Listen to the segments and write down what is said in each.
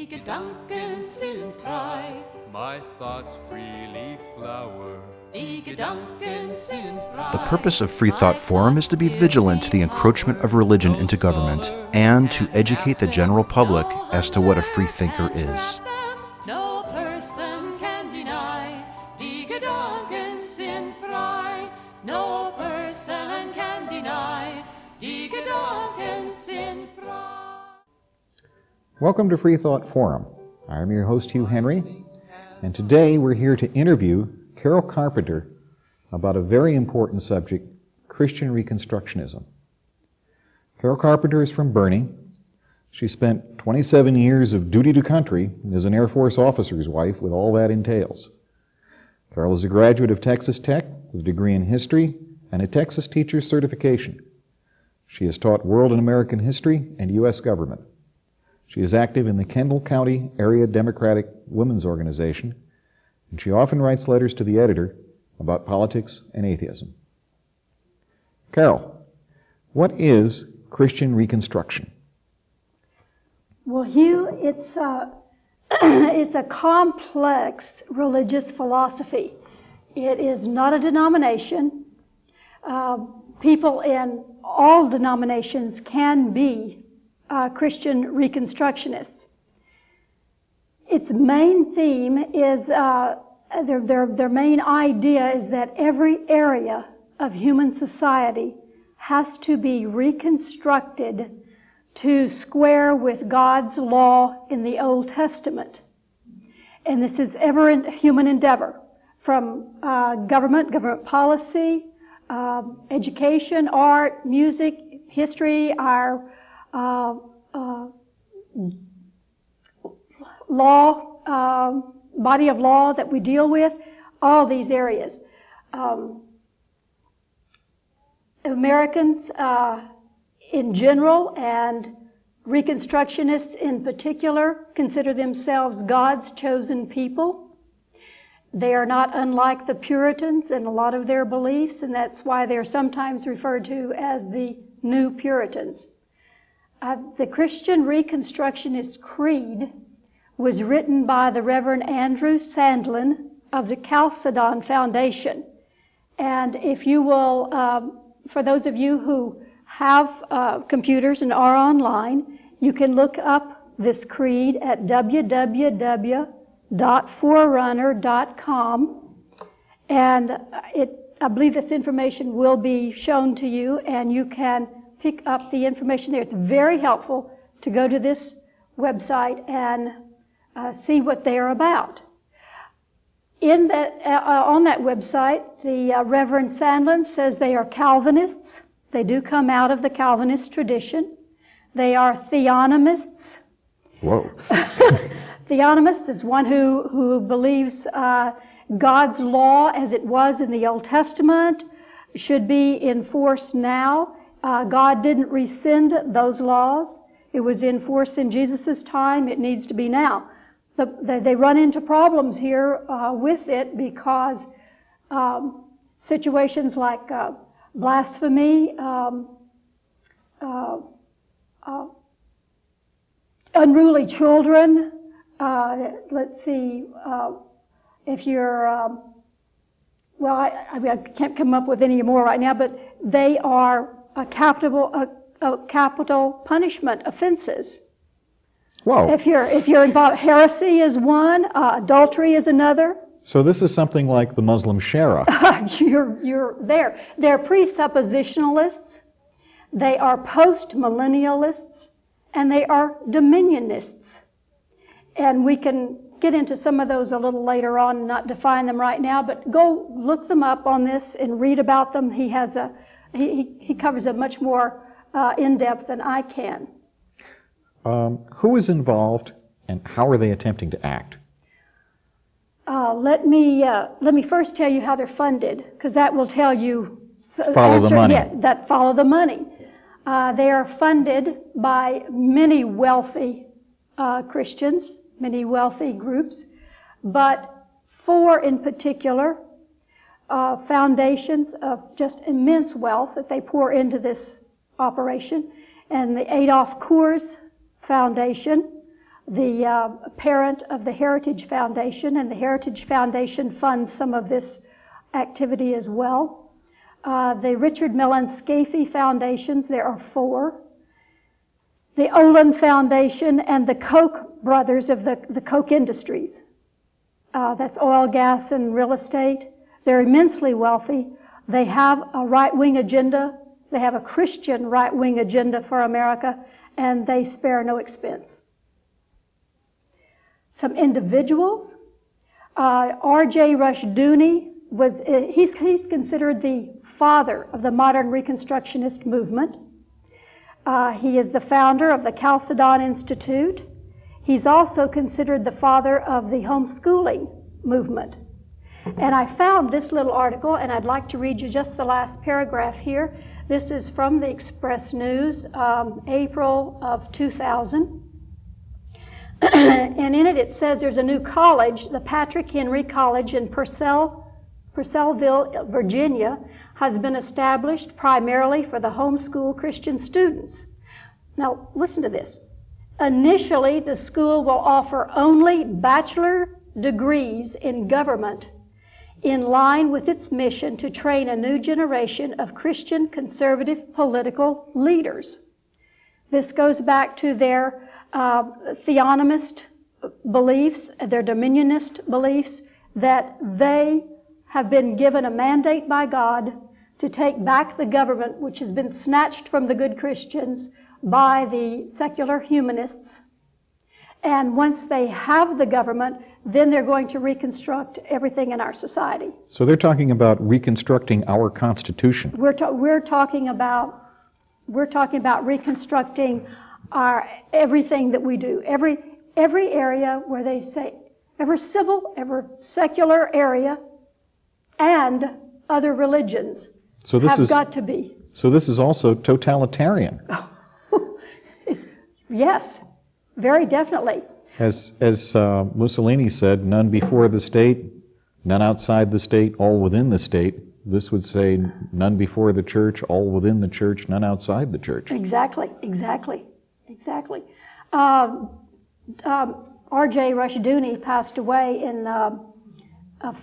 Die Gedanken sind frei. My thoughts freely flower. Die Gedanken sind frei. The purpose of Freethought Forum is to be vigilant to the encroachment of religion into government and to educate the general public as to what a freethinker is. No person can deny. Die Gedanken sind frei. No person can deny. Die Gedanken sind frei. Welcome to Freethought Forum. I'm your host, Hugh Henry, and today we're here to interview Carol Carpenter about a very important subject, Christian Reconstructionism. Carol Carpenter is from Boerne. She spent 27 years of duty to country as an Air Force officer's wife with all that entails. Carol is a graduate of Texas Tech with a degree in history and a Texas teacher's certification. She has taught world and American history and U.S. government. She is active in the Kendall County Area Democratic Women's Organization, and she often writes letters to the editor about politics and atheism. Carol, what is Christian Reconstruction? Well, Hugh, it's a complex religious philosophy. It is not a denomination. People in all denominations can be Christian Reconstructionists. Its main theme is, their main idea is that every area of human society has to be reconstructed to square with God's law in the Old Testament. And this is ever a human endeavor, from government policy, education, art, music, history, our law, body of law that we deal with, all these areas. Americans in general and Reconstructionists in particular consider themselves God's chosen people. They are not unlike the Puritans in a lot of their beliefs, and that's why they're sometimes referred to as the New Puritans. The Christian Reconstructionist Creed was written by the Reverend Andrew Sandlin of the Chalcedon Foundation. And if you will, for those of you who have computers and are online, you can look up this creed at www.forerunner.com. And I believe this information will be shown to you, and you can pick up the information there. It's very helpful to go to this website and see what they are about. In that, on that website, the Reverend Sandlin says they are Calvinists. They do come out of the Calvinist tradition. They are theonomists. Whoa. Theonomist is one who believes God's law as it was in the Old Testament should be in force now. God didn't rescind those laws. It was in force in Jesus' time. It needs to be now. They run into problems here with it because situations like blasphemy, unruly children. Let's see, if you're, well, I can't come up with any more right now, but they are capital punishment offenses. Whoa. If you're involved, heresy is one, adultery is another. So this is something like the Muslim Sharia. You're there. They're presuppositionalists, they are post-millennialists, and they are dominionists. And we can get into some of those a little later on and not define them right now, but go look them up on this and read about them. He covers it much more in-depth than I can. Who is involved and how are they attempting to act? Let me first tell you how they're funded, because that will tell you. Follow the money. Yeah, follow the money. They are funded by many wealthy Christians, many wealthy groups, but 4 in particular, foundations of just immense wealth that they pour into this operation, and the Adolf Coors Foundation, the parent of the Heritage Foundation, and the Heritage Foundation funds some of this activity as well. The Richard Mellon Scafee Foundations, there are 4. The Olin Foundation and the Koch brothers of the Koch Industries. That's oil, gas, and real estate. They're immensely wealthy. They have a right-wing agenda. They have a Christian right-wing agenda for America, and they spare no expense. Some individuals. R.J. Rushdoony he's considered the father of the modern Reconstructionist movement. He is the founder of the Chalcedon Institute. He's also considered the father of the homeschooling movement. And I found this little article, and I'd like to read you just the last paragraph here. This is from the Express News, April of 2000. And in it says there's a new college, the Patrick Henry College in Purcellville, Virginia, has been established primarily for the homeschool Christian students. Now, listen to this. Initially, the school will offer only bachelor degrees in government in line with its mission to train a new generation of Christian conservative political leaders. This goes back to their theonomist beliefs, their dominionist beliefs, that they have been given a mandate by God to take back the government, which has been snatched from the good Christians by the secular humanists. And once they have the government, then they're going to reconstruct everything in our society. So they're talking about reconstructing our Constitution. We're talking about reconstructing our everything that we do. Every area where they say, every civil, every secular area, and other religions have got to be. So this is also totalitarian. Yes, very definitely. As Mussolini said, none before the state, none outside the state, all within the state. This would say none before the church, all within the church, none outside the church. Exactly. R.J. Rushdoony passed away in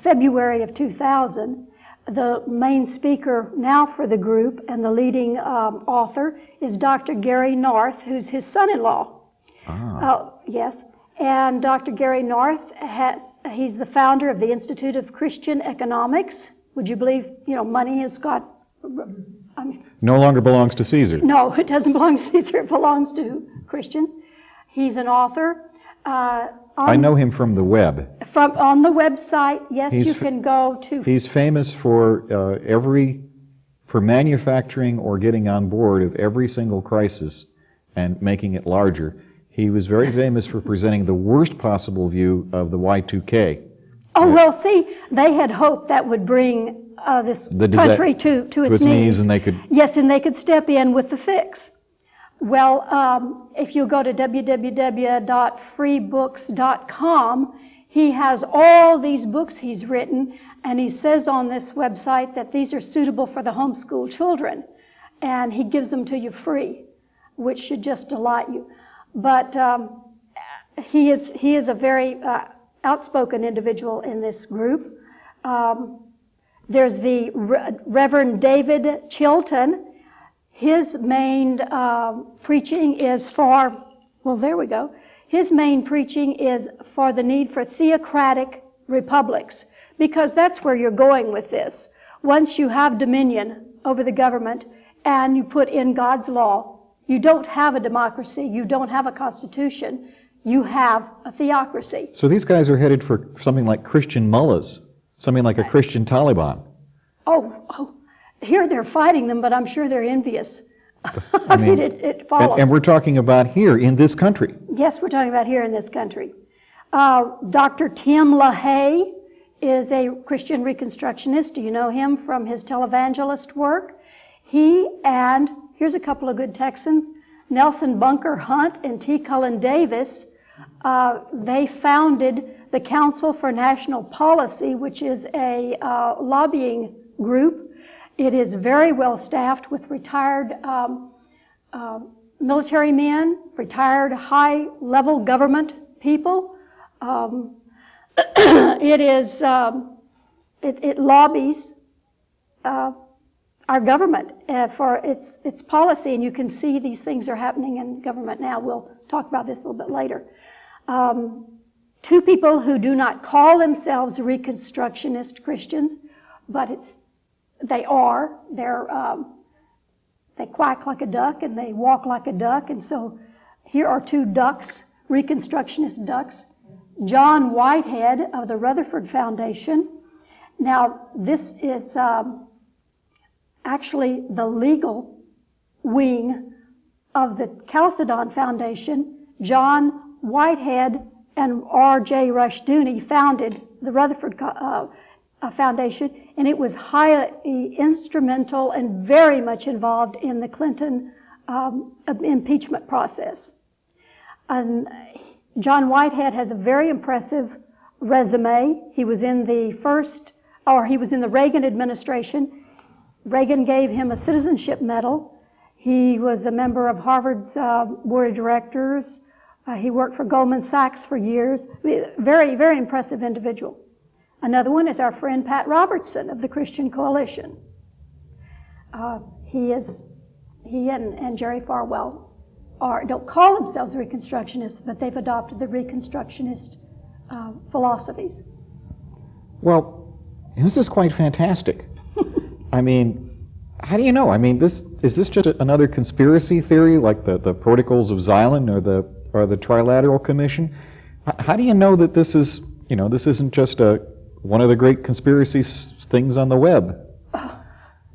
February of 2000. The main speaker now for the group and the leading author is Dr. Gary North, who's his son-in-law. Yes. And Dr. Gary North, he's the founder of the Institute of Christian Economics. Would you believe, money has got... no longer belongs to Caesar. No, it doesn't belong to Caesar. It belongs to Christians. He's an author. I know him from the web. On the website, yes, you can go to... He's famous for manufacturing or getting on board of every single crisis and making it larger. He was very famous for presenting the worst possible view of the Y2K. Oh, well, see, they had hoped that would bring this country to its knees. And they could... Yes, and they could step in with the fix. Well, if you go to www.freebooks.com, he has all these books he's written, and he says on this website that these are suitable for the homeschool children, and he gives them to you free, which should just delight you. But he is a very outspoken individual in this group. There's the Reverend David Chilton. His main preaching is His main preaching is for the need for theocratic republics, because that's where you're going with this. Once you have dominion over the government and you put in God's law, you don't have a democracy, you don't have a constitution, you have a theocracy. So these guys are headed for something like Christian mullahs, something like a Christian Taliban. Oh, here they're fighting them, but I'm sure they're envious. I mean, it follows. And we're talking about here in this country. Yes, we're talking about here in this country. Dr. Tim LaHaye is a Christian Reconstructionist. Do you know him from his televangelist work? He and, here's a couple of good Texans, Nelson Bunker Hunt and T. Cullen Davis, they founded the Council for National Policy, which is a lobbying group. It is very well staffed with retired military men, retired high-level government people. It lobbies our government for its policy, and you can see these things are happening in government now. We'll talk about this a little bit later. Two people who do not call themselves Reconstructionist Christians, but they quack like a duck and they walk like a duck, and so here are two ducks, Reconstructionist ducks. John Whitehead of the Rutherford Foundation. Now, this is actually the legal wing of the Chalcedon Foundation. John Whitehead and R.J. Rushdoony founded the Rutherford Foundation, and it was highly instrumental and very much involved in the Clinton impeachment process. And John Whitehead has a very impressive resume. He was in the Reagan administration. Reagan gave him a citizenship medal. He was a member of Harvard's board of directors. He worked for Goldman Sachs for years. Very, very impressive individual. Another one is our friend Pat Robertson of the Christian Coalition. He and Jerry Falwell don't call themselves Reconstructionists, but they've adopted the Reconstructionist philosophies. Well, this is quite fantastic. I mean, how do you know? I mean, is this just another conspiracy theory like the Protocols of Xylem or the Trilateral Commission? How do you know that this isn't just one of the great conspiracy things on the web?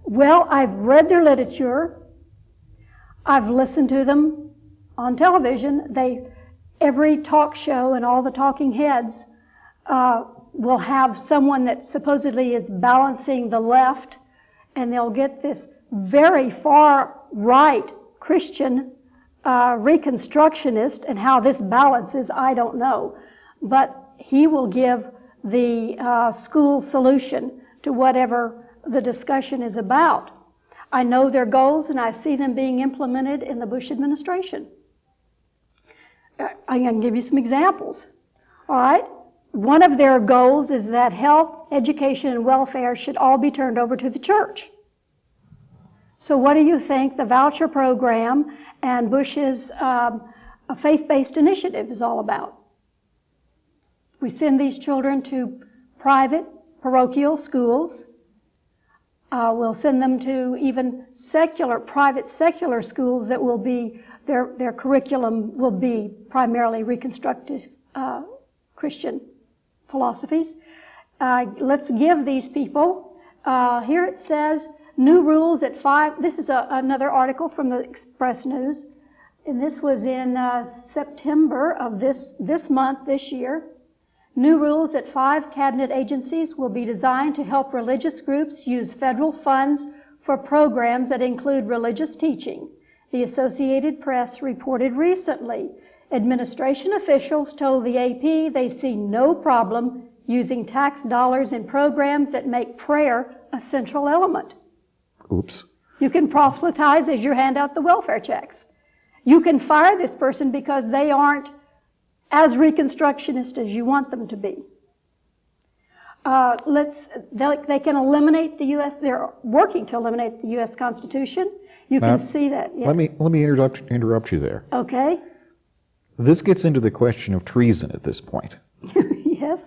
Well, I've read their literature. I've listened to them on television. Every talk show and all the talking heads will have someone that supposedly is balancing the left, and they'll get this very far right Christian Reconstructionist, and how this balances, I don't know. But he will give the school solution to whatever the discussion is about. I know their goals, and I see them being implemented in the Bush administration. I can give you some examples. All right? One of their goals is that health, education, and welfare should all be turned over to the church. So what do you think the voucher program and Bush's faith-based initiative is all about? We send these children to private, parochial schools. We'll send them to even private secular schools that will be, their curriculum will be primarily reconstructive Christian philosophies. Let's give these people, here it says, new rules at 5. This is another article from the Express News, and this was in September of this month, this year. New rules at 5 cabinet agencies will be designed to help religious groups use federal funds for programs that include religious teaching. The Associated Press reported recently. Administration officials told the AP they see no problem using tax dollars in programs that make prayer a central element. Oops. You can proselytize as you hand out the welfare checks. You can fire this person because they aren't as Reconstructionist as you want them to be. They can eliminate the U.S. They're working to eliminate the U.S. Constitution. You can see that. Yeah. Let me interrupt you there. Okay. This gets into the question of treason at this point. Yes.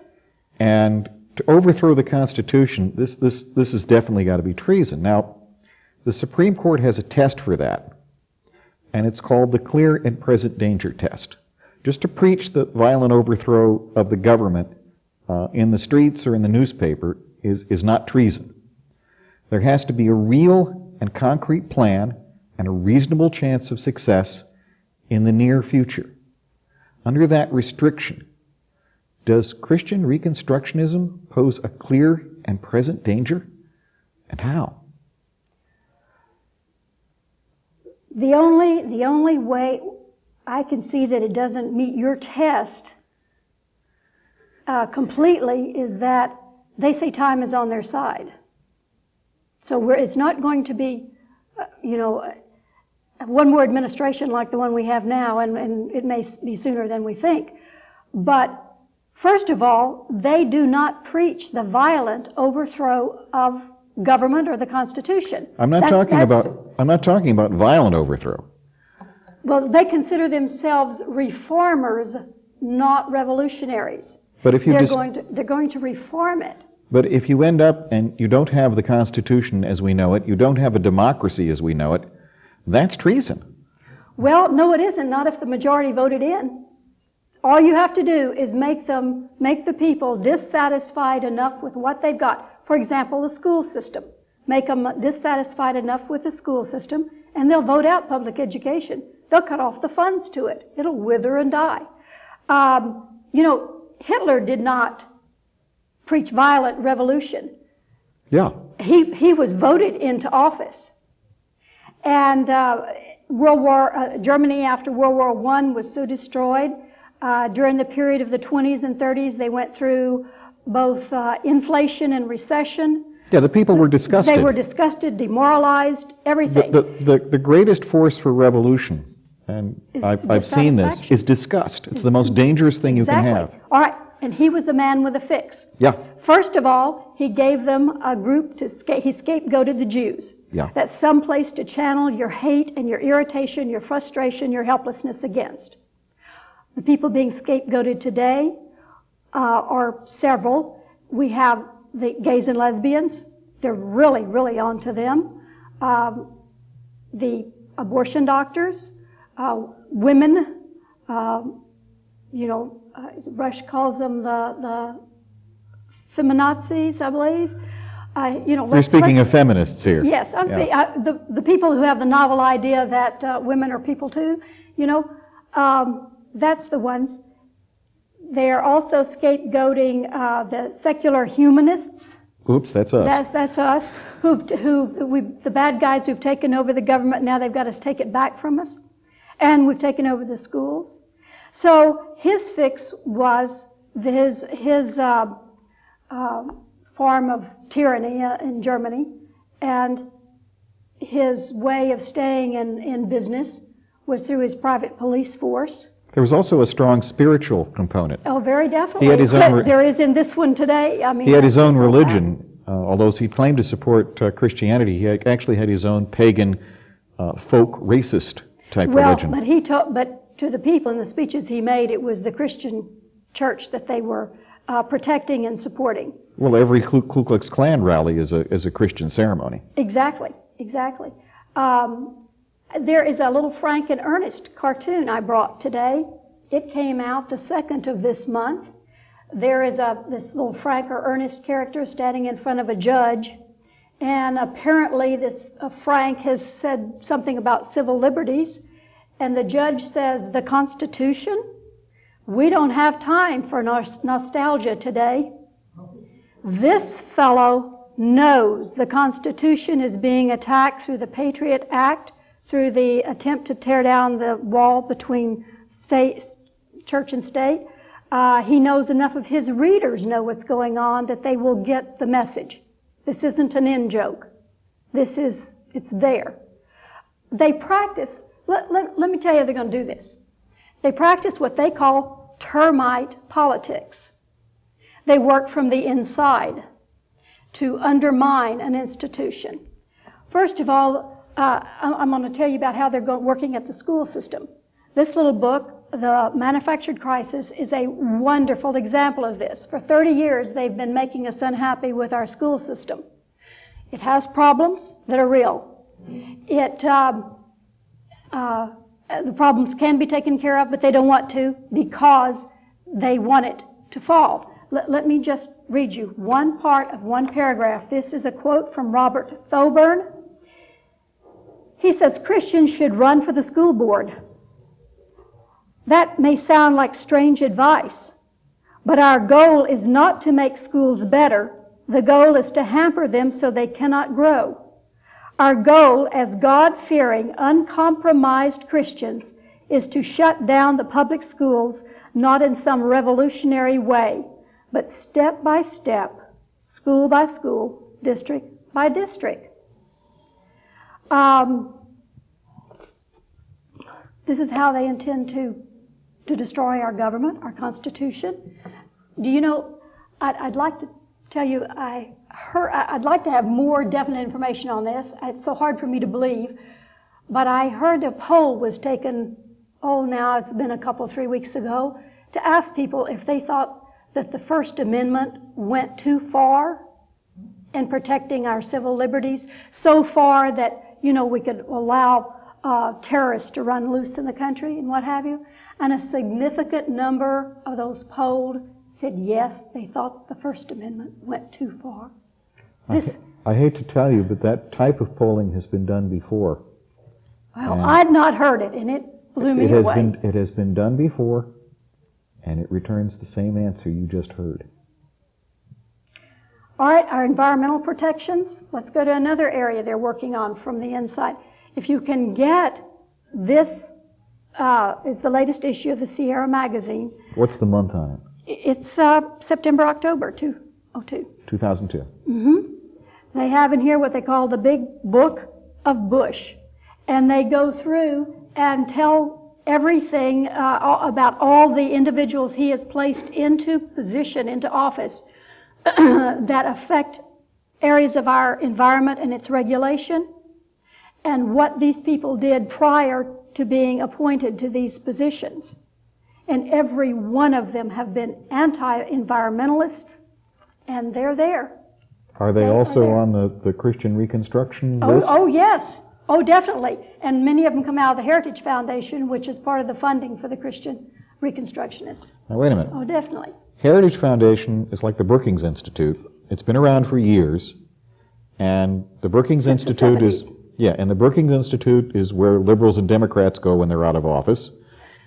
And to overthrow the Constitution, this has definitely got to be treason. Now, the Supreme Court has a test for that, and it's called the clear and present danger test. Just to preach the violent overthrow of the government in the streets or in the newspaper is not treason. There has to be a real and concrete plan and a reasonable chance of success in the near future. Under that restriction, does Christian Reconstructionism pose a clear and present danger? And how? The only way I can see that it doesn't meet your test completely is that they say time is on their side. So it's not going to be, one more administration like the one we have now, and it may be sooner than we think. But first of all, they do not preach the violent overthrow of government or the Constitution. I'm not talking about violent overthrow. Well, they consider themselves reformers, not revolutionaries. But if you they're going to reform it. But if you end up and you don't have the Constitution as we know it, you don't have a democracy as we know it, that's treason. Well, no, it isn't. Not if the majority voted in. All you have to do is make the people dissatisfied enough with what they've got. For example, the school system. Make them dissatisfied enough with the school system, and they'll vote out public education. They'll cut off the funds to it. It'll wither and die. Hitler did not preach violent revolution. Yeah. He was voted into office. And Germany after World War I was so destroyed. During the period of the 20s and 30s, they went through both inflation and recession. Yeah, the people were disgusted. They were disgusted, demoralized, everything. The greatest force for revolution, and I've seen this, is disgust. It's the most dangerous thing you can have. All right, and he was the man with a fix. Yeah. First of all, he gave them a group he scapegoated the Jews. Yeah. That's some place to channel your hate and your irritation, your frustration, your helplessness against. The people being scapegoated today are several. We have the gays and lesbians. They're really, really onto them. The abortion doctors, women, Rush calls them the feminazis, I believe. You're speaking of feminists here. Yes, the people who have the novel idea that women are people too, that's the ones. They're also scapegoating the secular humanists. Oops, that's us. That's us. The bad guys who've taken over the government, now they've got to take it back from us. And we've taken over the schools. So his fix was his form of tyranny in Germany, and his way of staying in business was through his private police force. There was also a strong spiritual component. Oh, very definitely. He had his own there is in this one today. I mean, he had his own religion. Although he claimed to support Christianity, he actually had his own pagan, folk, racist type religion. But to the people in the speeches he made, it was the Christian church that they were protecting and supporting. Well, every Ku Klux Klan rally is a Christian ceremony. Exactly. There is a little Frank and Ernest cartoon I brought today. It came out the 2nd of this month. There is this little Frank or Ernest character standing in front of a judge, and apparently this Frank has said something about civil liberties, and the judge says, "The Constitution? We don't have time for nostalgia today." This fellow knows the Constitution is being attacked through the Patriot Act, through the attempt to tear down the wall between church and state. He knows enough of his readers know what's going on that they will get the message. This isn't an in-joke. It's there. They practice, let me tell you they're going to do this. They practice what they call termite politics. They work from the inside to undermine an institution. First of all, I'm going to tell you about how they're working at the school system. This little book, The Manufactured Crisis, is a wonderful example of this. For 30 years, they've been making us unhappy with our school system. It has problems that are real. The problems can be taken care of, but they don't want to because they want it to fall. Let me just read you one part of one paragraph. This is a quote from Robert Thoburn. He says, "Christians should run for the school board. That may sound like strange advice, but our goal is not to make schools better. The goal is to hamper them so they cannot grow. Our goal as God-fearing, uncompromised Christians is to shut down the public schools, not in some revolutionary way, but step by step, school by school, district by district." This is how they intend to destroy our government, our Constitution. Do you know, I'd like to tell you, I'd like to have more definite information on this. It's so hard for me to believe. But I heard a poll was taken, now it's been 3 weeks ago, to ask people if they thought that the First Amendment went too far in protecting our civil liberties, so far that, we could allow terrorists to run loose in the country and what have you. And a significant number of those polled said yes, they thought the First Amendment went too far. I hate to tell you, but that type of polling has been done before. Well, I'd not heard it, and it blew me away. It has been done before, and it returns the same answer you just heard. All right, our environmental protections. Let's go to another area they're working on from the inside. If you can get this, is the latest issue of the Sierra magazine. What's the month on it? It's September, October 2002. 2002. Mm-hmm. They have in here what they call the Big Book of Bush. And they go through and tell everything about all the individuals he has placed into position, into office, that affect areas of our environment and its regulation, and what these people did prior to being appointed to these positions. And every one of them have been anti-environmentalists, and they're there. Are they also on the Christian Reconstruction list? Oh, yes. Oh, definitely. And many of them come out of the Heritage Foundation, which is part of the funding for the Christian Reconstructionists. Now, wait a minute. Oh, definitely. Heritage Foundation is like the Brookings Institute. It's been around for years, and the Brookings Institute is... Yeah, and the Brookings Institute is where liberals and Democrats go when they're out of office,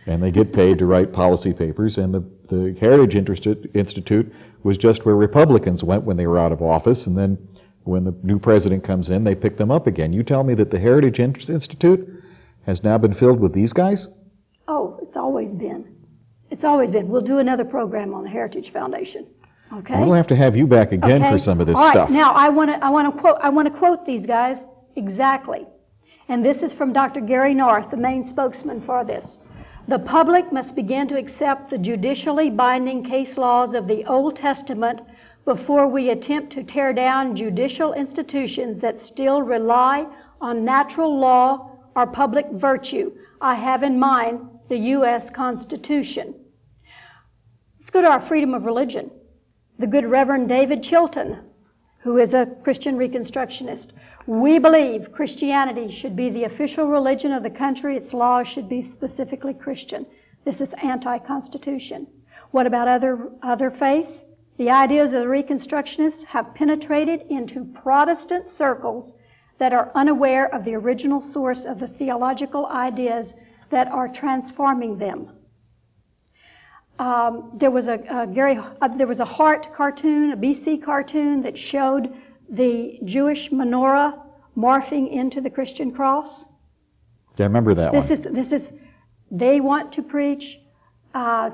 and they get paid to write policy papers, and the Heritage Institute was just where Republicans went when they were out of office, and then when the new president comes in, they pick them up again. You tell me that the Heritage Institute has now been filled with these guys? Oh, it's always been. It's always been. We'll do another program on the Heritage Foundation. Okay? We'll have to have you back again for some of this stuff. All right. Now, I want to quote these guys exactly. And this is from Dr. Gary North, the main spokesman for this. The public must begin to accept the judicially binding case laws of the Old Testament before we attempt to tear down judicial institutions that still rely on natural law or public virtue. I have in mind the U.S. Constitution. Let's go to our freedom of religion. The good Reverend David Hilton, who is a Christian Reconstructionist. We believe Christianity should be the official religion of the country. Its laws should be specifically Christian. This is anti-Constitution. What about other faiths? The ideas of the Reconstructionists have penetrated into Protestant circles that are unaware of the original source of the theological ideas that are transforming them. There was a Hart cartoon, a BC cartoon, that showed the Jewish menorah morphing into the Christian cross. Yeah, I remember that one. They want to preach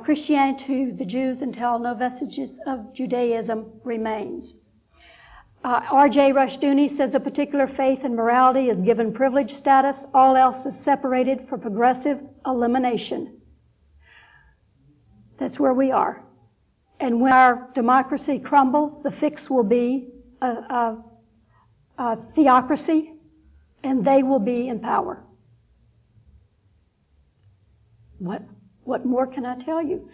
Christianity to the Jews until no vestiges of Judaism remains. R.J. Rushdoony says a particular faith and morality is given privileged status. All else is separated for progressive elimination. That's where we are. And when our democracy crumbles, the fix will be a theocracy, and they will be in power. What more can I tell you?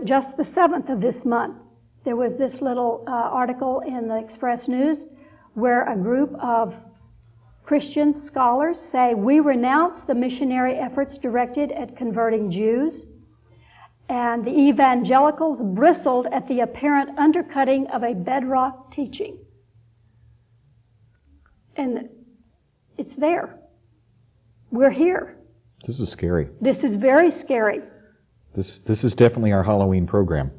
Just the 7th of this month, there was this little article in the Express News where a group of Christian scholars say, we renounce the missionary efforts directed at converting Jews. And the evangelicals bristled at the apparent undercutting of a bedrock teaching. And it's there. We're here. This is scary. This is very scary. This is definitely our Halloween program.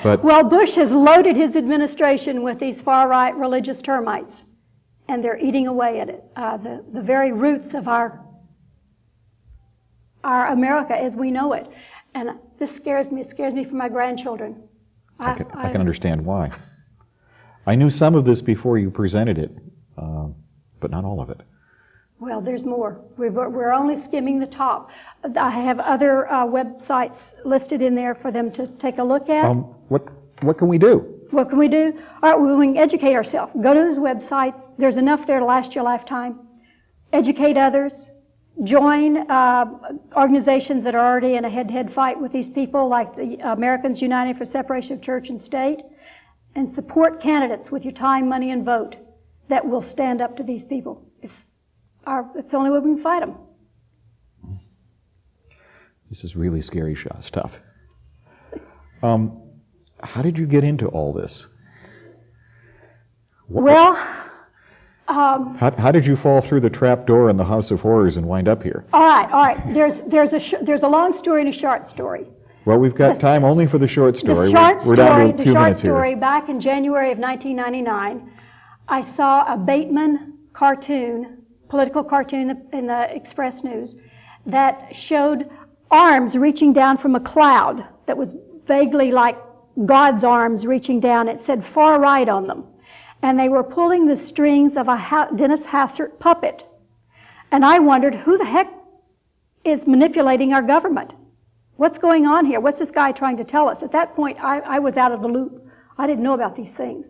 But well, Bush has loaded his administration with these far-right religious termites, and they're eating away at it. The very roots of our America as we know it. And this scares me. It scares me for my grandchildren. I can understand why. I knew some of this before you presented it, but not all of it. Well, there's more. We're only skimming the top. I have other websites listed in there for them to take a look at. What can we do? What can we do? All right, we can educate ourselves. Go to those websites. There's enough there to last your lifetime. Educate others. Join organizations that are already in a head-to-head fight with these people, like the Americans United for Separation of Church and State, and support candidates with your time, money, and vote that will stand up to these people. It's the only way we can fight them. This is really scary stuff. How did you get into all this? How did you fall through the trap door in the House of Horrors and wind up here? All right. There's a long story and a short story. Well, we've got time only for the short story. We're down to a few minutes here. Story, back in January of 1999, I saw a Bateman cartoon, political cartoon in the Express News, that showed arms reaching down from a cloud that was vaguely like God's arms reaching down. It said far right on them. And they were pulling the strings of a Dennis Hassert puppet. And I wondered, who the heck is manipulating our government? What's going on here? What's this guy trying to tell us? At that point, I was out of the loop. I didn't know about these things.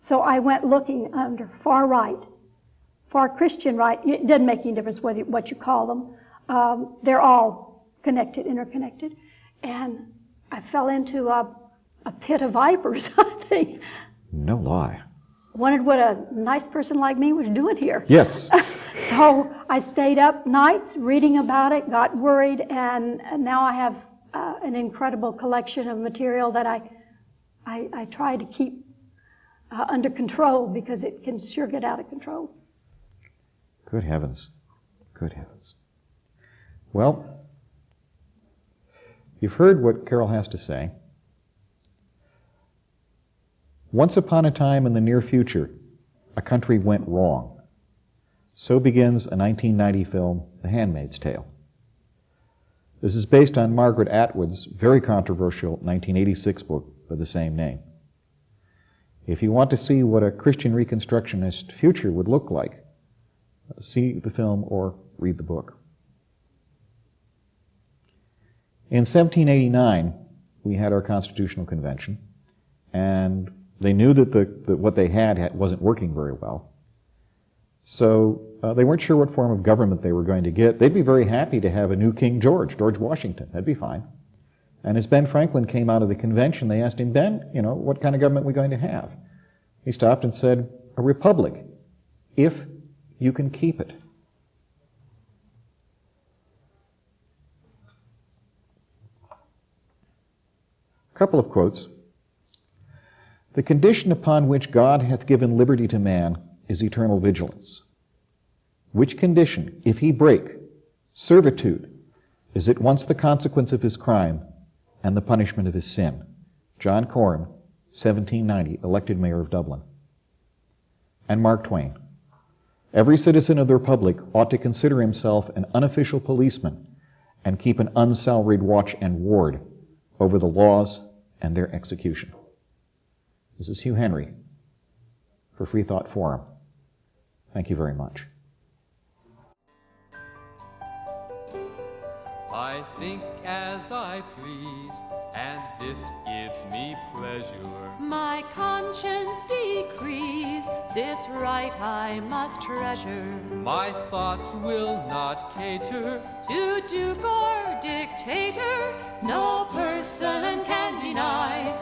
So I went looking under far right, far Christian right. It doesn't make any difference what you call them. They're all connected, interconnected. And I fell into a pit of vipers, I think. No lie. Wondered what a nice person like me was doing here. Yes. So I stayed up nights reading about it, got worried, and now I have an incredible collection of material that I try to keep under control, because it can sure get out of control. Good heavens. Good heavens. Well, you've heard what Carol has to say. Once upon a time in the near future, a country went wrong. So begins a 1990 film, The Handmaid's Tale. This is based on Margaret Atwood's very controversial 1986 book by the same name. If you want to see what a Christian Reconstructionist future would look like, see the film or read the book. In 1789, we had our Constitutional Convention, and they knew that what they had wasn't working very well. So they weren't sure what form of government they were going to get. They'd be very happy to have a new King George Washington. That'd be fine. And as Ben Franklin came out of the convention, they asked him, Ben, what kind of government are we going to have? He stopped and said, a republic, if you can keep it. A couple of quotes. The condition upon which God hath given liberty to man is eternal vigilance. Which condition, if he break, servitude, is at once the consequence of his crime and the punishment of his sin. John Coram, 1790, elected mayor of Dublin. And Mark Twain. Every citizen of the Republic ought to consider himself an unofficial policeman and keep an unsalaried watch and ward over the laws and their execution. This is Hugh Henry for Freethought Forum. Thank you very much. I think as I please, and this gives me pleasure. My conscience decrees, this right I must treasure. My thoughts will not cater To duke or dictator, no person can deny